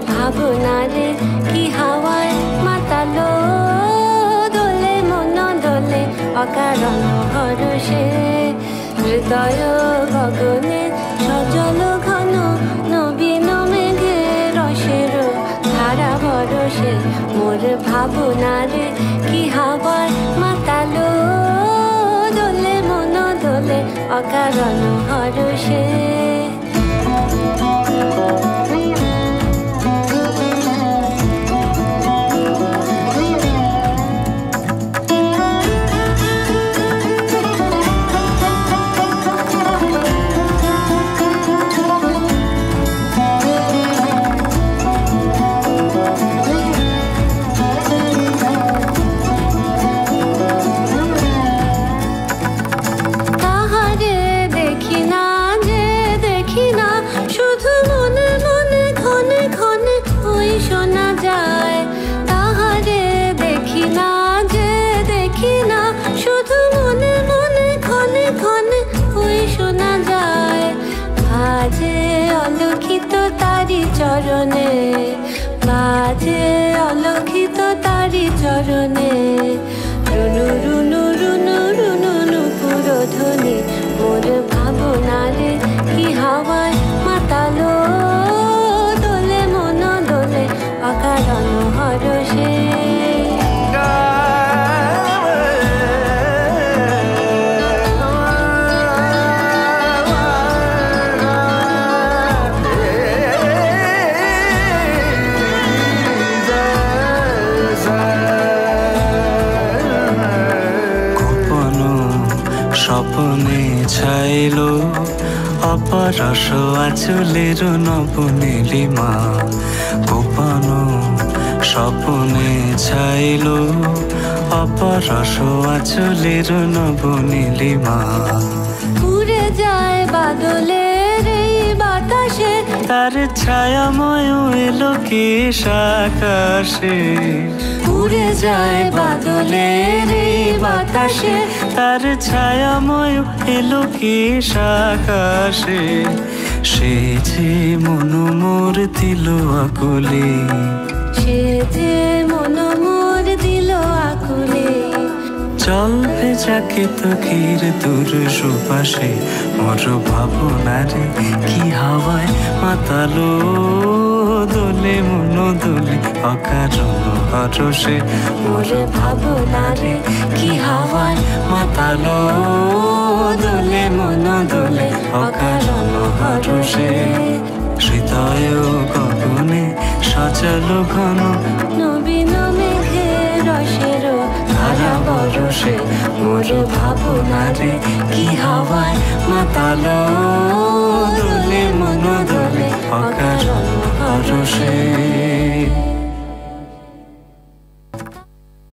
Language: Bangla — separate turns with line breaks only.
ভাবনারে কি হাওয়ায় মাতালো দোলে মন দোলে অকারণ হরষে হৃদয় গগনে সজল ঘন নবীন মেঘে রসের ধারা বরসে মোর ভাবনারে কি হাওয়ায় মাতালো দোলে মন দোলে অকারণ হরষে চরণে বাজে অলক্ষিত তারি চরণে রুনু রুনু রুনু রুনু নুপুর ধ্বনি মোর ভাবনারে কি হাওয়ায় মাতালো দোলে মন দোলে অকারণ হরষে
স্বপ্নে ছাইলো অপরস আচলের নবনীলিমা গোপন স্বপ্নে ছাইলো অপরস আচলের নবনীলিমা
উড়ে যায় বাদলের এই বাতাসে
তার ছায়াময় এলো কেশ আকাশে
উড়ে যায় বাদলের এই বাতাসে
তার ছায়াময় এলো কেশ আকাশে সে যে মন মোর দিল আকুলে
সে যে মন মোর দিল আকুলে
চল ভেজাকে তকির দূর সুপাশে মোর ভাবনারে কি হাওয়ায় মাতালো দোলে মন দোলে অকারণ হরষে মোর ভাবনারে কি হাওয়ায় মাতালো দোলে মন দোলে অকারণ হরষে হৃদয় গগনে সজল ঘন
নবীন মেঘে রসের ধারা বরসে
মোর ভাবনারে কি হাওয়ায় মাতালো দোলে মন দোলে অকারণ হরষে।